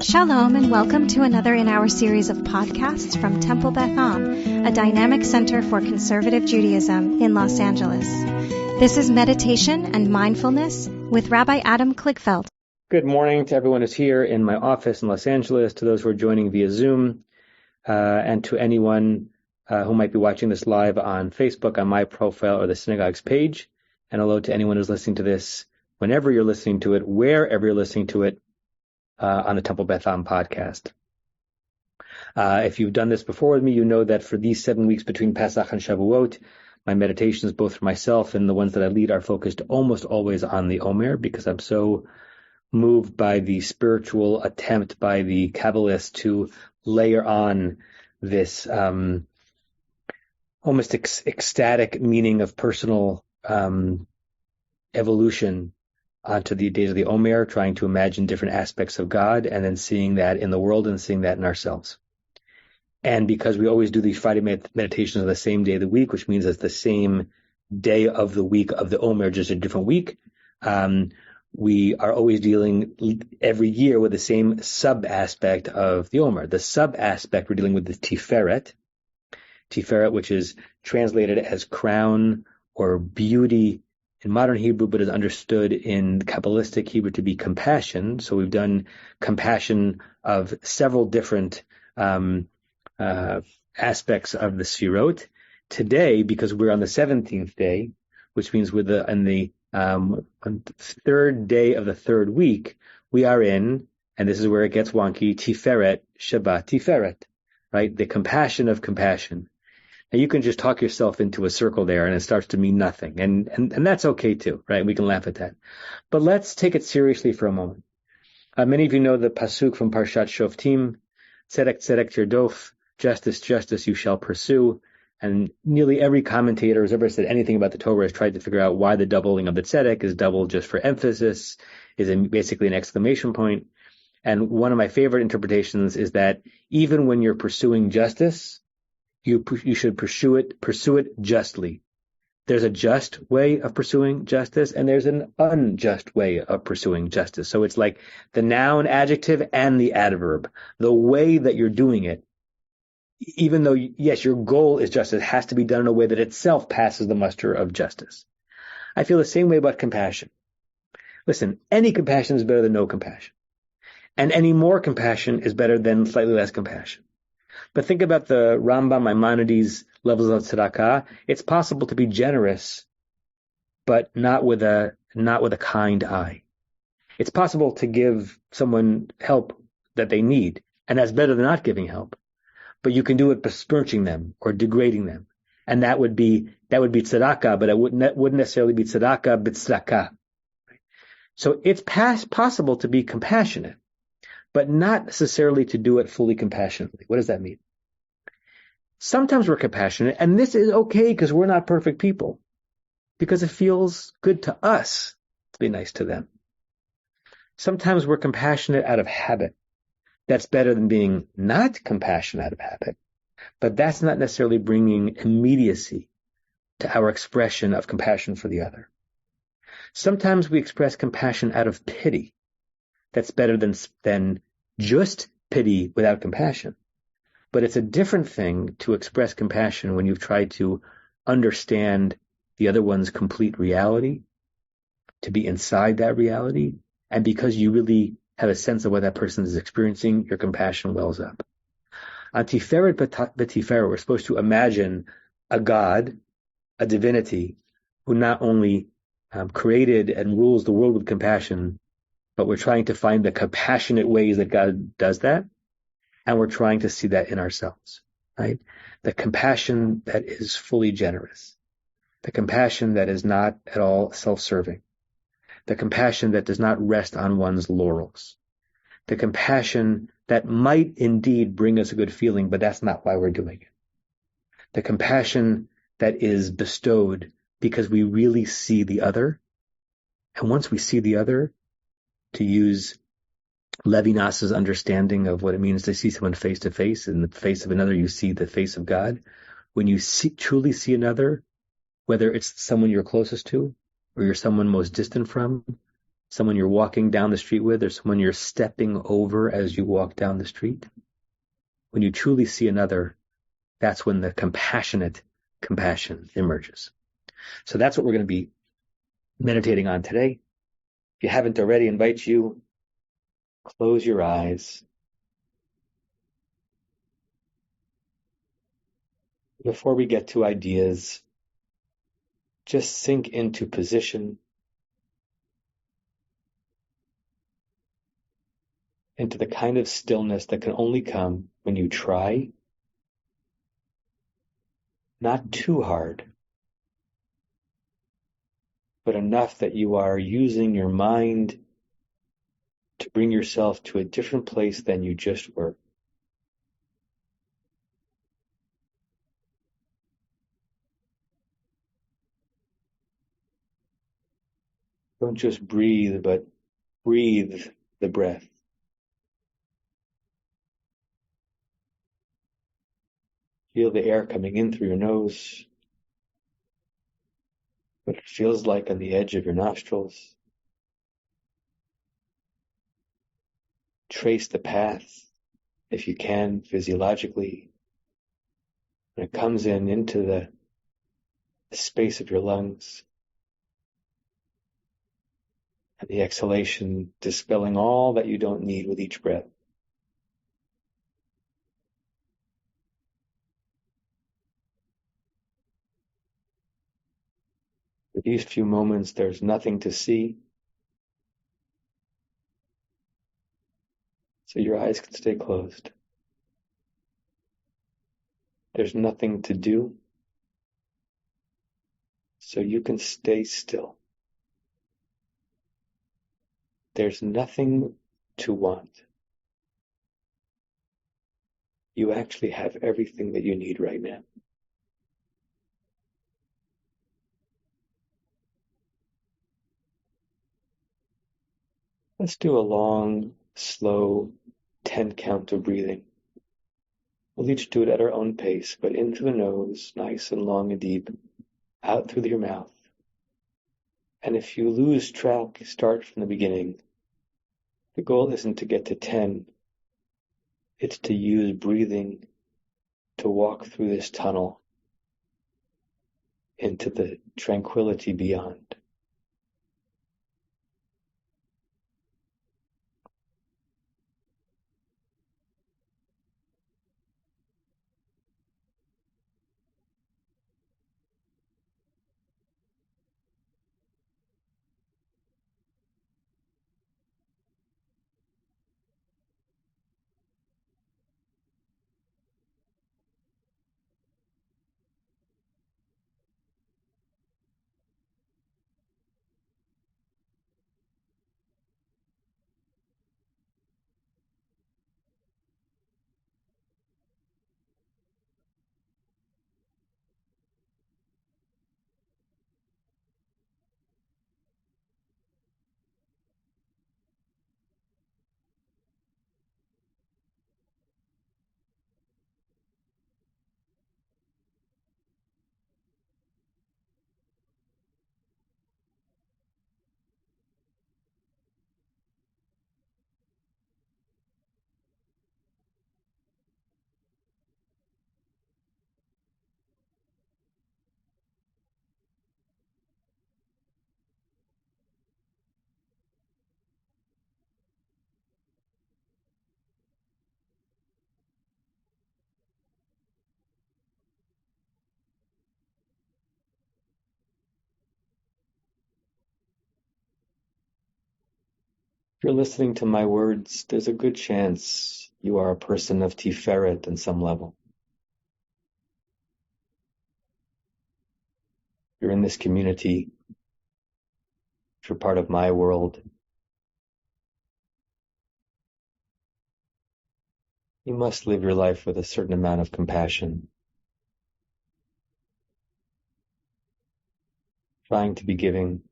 Shalom and welcome to another in our series of podcasts from Temple Beth Am, a dynamic center for conservative Judaism in Los Angeles. This is Meditation and Mindfulness with Rabbi Adam Kligfeld. Good morning to everyone who's here in my office in Los Angeles, to those who are joining via Zoom, and to anyone who might be watching this live on Facebook on my profile or the synagogue's page. And hello to anyone who's listening to this whenever you're listening to it, wherever you're listening to it, on the Temple Beth Am podcast. If you've done this before with me, you know that for these 7 weeks between Pesach and Shavuot, my meditations, both for myself and the ones that I lead, are focused almost always on the Omer, because I'm so moved by the spiritual attempt by the Kabbalists to layer on this almost ecstatic meaning of personal evolution onto the days of the Omer, trying to imagine different aspects of God and then seeing that in the world and seeing that in ourselves. And because we always do these Friday meditations on the same day of the week, which means it's the same day of the week of the Omer, just a different week, we are always dealing every year with the same sub-aspect of the Omer. The sub-aspect we're dealing with is Tiferet, which is translated as crown or beauty in modern Hebrew, but is understood in Kabbalistic Hebrew to be compassion. So we've done compassion of several different aspects of the Sfirot. Today, because we're on the 17th day, which means we're on the third day of the third week, we are in, and this is where it gets wonky, Tiferet, Shabbat Tiferet, right? The compassion of compassion. And you can just talk yourself into a circle there and it starts to mean nothing. And that's okay too, right? We can laugh at that. But let's take it seriously for a moment. Many of you know the pasuk from Parshat Shoftim, Tzedek, Tzedek Tirdof, justice, justice you shall pursue. And nearly every commentator who's ever said anything about the Torah has tried to figure out why the doubling of the Tzedek is double just for emphasis, is basically an exclamation point. And one of my favorite interpretations is that even when you're pursuing justice, you should pursue it justly. There's a just way of pursuing justice, and there's an unjust way of pursuing justice. So it's like the noun, adjective, and the adverb. The way that you're doing it, even though, yes, your goal is justice, has to be done in a way that itself passes the muster of justice. I feel the same way about compassion. Listen, any compassion is better than no compassion. And any more compassion is better than slightly less compassion. But think about the Rambam Maimonides levels of tzedakah. It's possible to be generous, but not with a kind eye. It's possible to give someone help that they need, and that's better than not giving help. But you can do it besmirching them or degrading them, and that would be tzedakah, but it wouldn't necessarily be tzedakah b'tzedakah. So it's possible to be compassionate, but not necessarily to do it fully compassionately. What does that mean? Sometimes we're compassionate, and this is okay because we're not perfect people, because it feels good to us to be nice to them. Sometimes we're compassionate out of habit. That's better than being not compassionate out of habit, but that's not necessarily bringing immediacy to our expression of compassion for the other. Sometimes we express compassion out of pity. That's better than just pity without compassion. But it's a different thing to express compassion when you've tried to understand the other one's complete reality, to be inside that reality, and because you really have a sense of what that person is experiencing, your compassion wells up. On Tiferet B'Tiferet, we're supposed to imagine a God, a divinity, who not only created and rules the world with compassion, but we're trying to find the compassionate ways that God does that, and we're trying to see that in ourselves, right? The compassion that is fully generous, the compassion that is not at all self-serving, the compassion that does not rest on one's laurels, the compassion that might indeed bring us a good feeling, but that's not why we're doing it. The compassion that is bestowed because we really see the other, and once we see the other, to use Levinas's understanding of what it means to see someone face to face. In the face of another, you see the face of God. When you truly see another, whether it's someone you're closest to or you're someone most distant from, someone you're walking down the street with, or someone you're stepping over as you walk down the street. When you truly see another, that's when the compassionate compassion emerges. So that's what we're going to be meditating on today. If you haven't already, I invite you, close your eyes. Before we get to ideas, just sink into position, into the kind of stillness that can only come when you try, not too hard, but enough that you are using your mind to bring yourself to a different place than you just were. Don't just breathe, but breathe the breath. Feel the air coming in through your nose, what it feels like on the edge of your nostrils. Trace the path, if you can, physiologically. When it comes into the space of your lungs, and the exhalation dispelling all that you don't need with each breath. For these few moments, there's nothing to see, so your eyes can stay closed. There's nothing to do, so you can stay still. There's nothing to want. You actually have everything that you need right now. Let's do a long, slow 10 count of breathing. We'll each do it at our own pace, but in through the nose, nice and long and deep, out through your mouth. And if you lose track, start from the beginning. The goal isn't to get to 10. It's to use breathing to walk through this tunnel into the tranquility beyond. If you're listening to my words, there's a good chance you are a person of Tiferet on some level. You're in this community. You're part of my world. You must live your life with a certain amount of compassion, trying to be giving,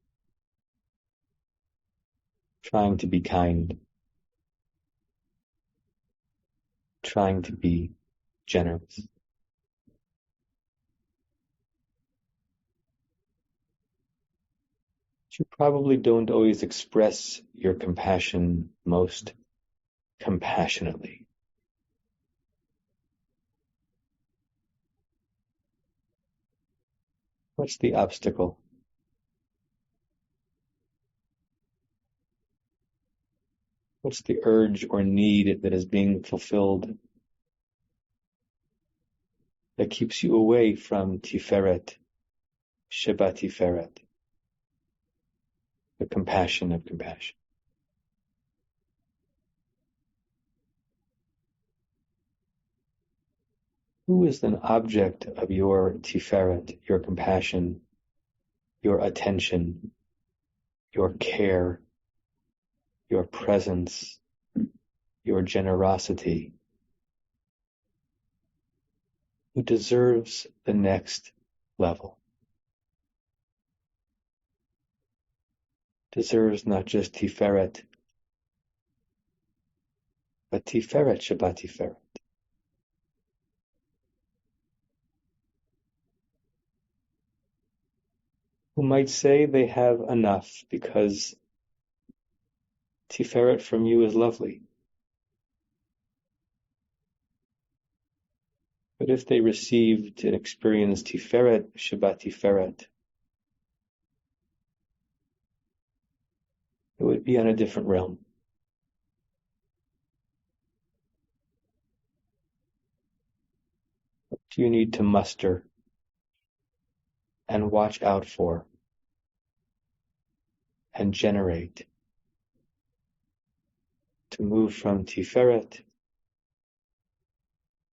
trying to be kind, trying to be generous. You probably don't always express your compassion most compassionately. What's the obstacle? What's the urge or need that is being fulfilled that keeps you away from Tiferet, Sheba Tiferet, the compassion of compassion? Who is an object of your Tiferet, your compassion, your attention, your care, your presence, your generosity, who deserves the next level? Deserves not just Tiferet, but Tiferet Shabbat Tiferet. Who might say they have enough because Tiferet from you is lovely. But if they received and experienced Tiferet Shabbat Tiferet, it would be on a different realm. What do you need to muster and watch out for and generate to move from Tiferet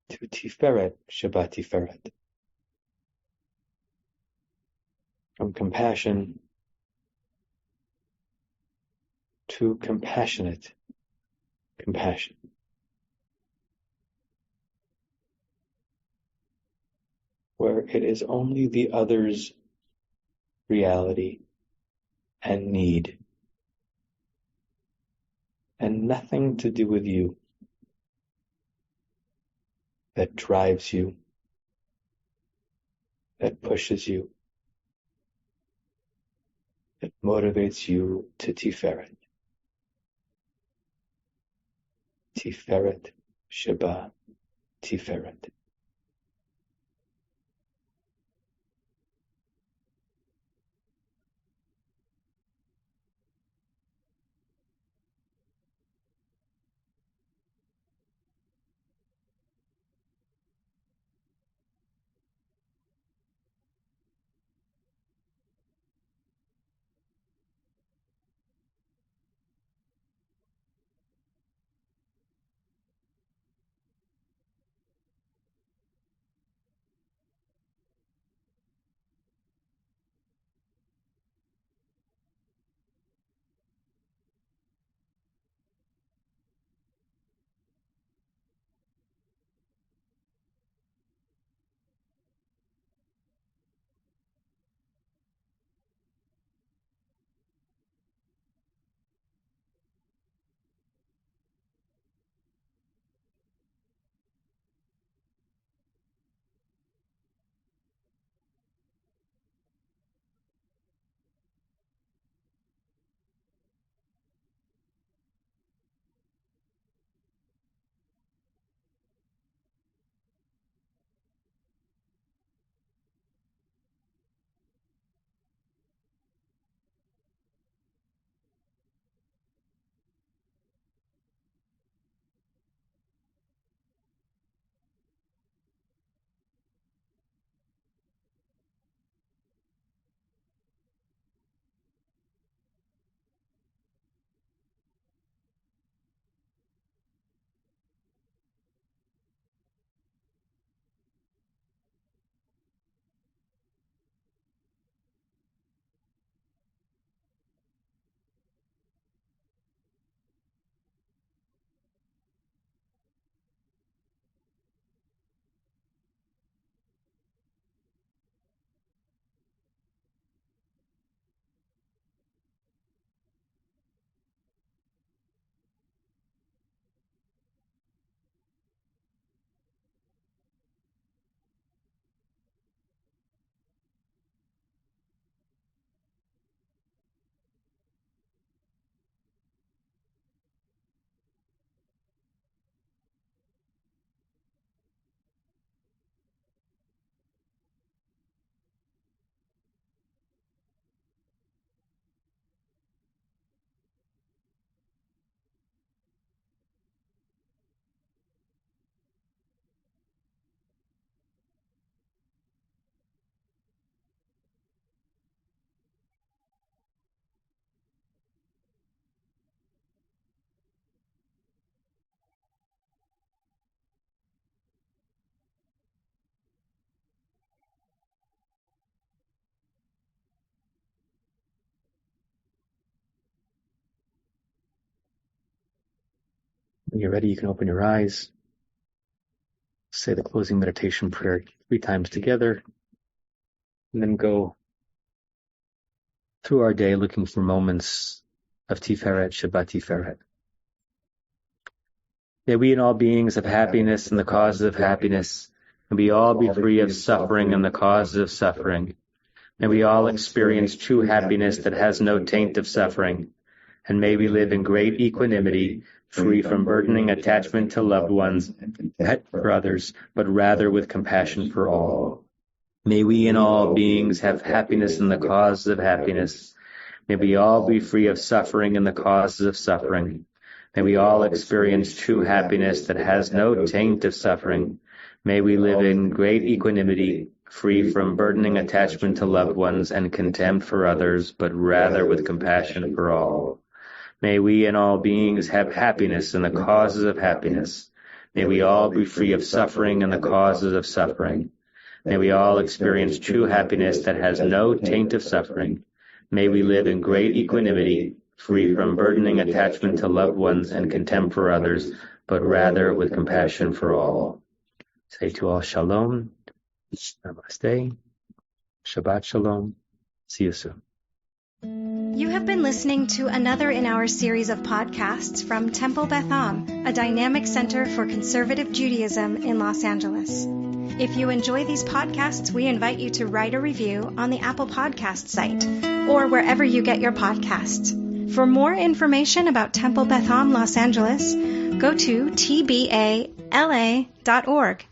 to Tiferet Shabbat Tiferet? From compassion to compassionate compassion. Where it is only the other's reality and need, and nothing to do with you, that drives you, that pushes you, that motivates you to Tiferet. Tiferet Sheba Tiferet. When you're ready, you can open your eyes. Say the closing meditation prayer 3 times together, and then go through our day looking for moments of Tiferet, Shabbat Tiferet. May we and all beings have happiness and the causes of happiness. May we all be free of suffering and the causes of suffering. May we all experience true happiness that has no taint of suffering. And may we live in great equanimity, free from burdening attachment to loved ones and for others, but rather with compassion for all. May we and all beings have happiness in the causes of happiness. May we all be free of suffering and the causes of suffering. May we all experience true happiness that has no taint of suffering. May we live in great equanimity, free from burdening attachment to loved ones and contempt for others, but rather with compassion for all. May we and all beings have happiness in the causes of happiness. May we all be free of suffering and the causes of suffering. May we all experience true happiness that has no taint of suffering. May we live in great equanimity, free from burdening attachment to loved ones and contempt for others, but rather with compassion for all. Say to all, Shalom, Namaste, Shabbat Shalom. See you soon. You have been listening to another in our series of podcasts from Temple Beth Am, a dynamic center for conservative Judaism in Los Angeles. If you enjoy these podcasts, we invite you to write a review on the Apple Podcast site or wherever you get your podcasts. For more information about Temple Beth Am Los Angeles, go to tbala.org.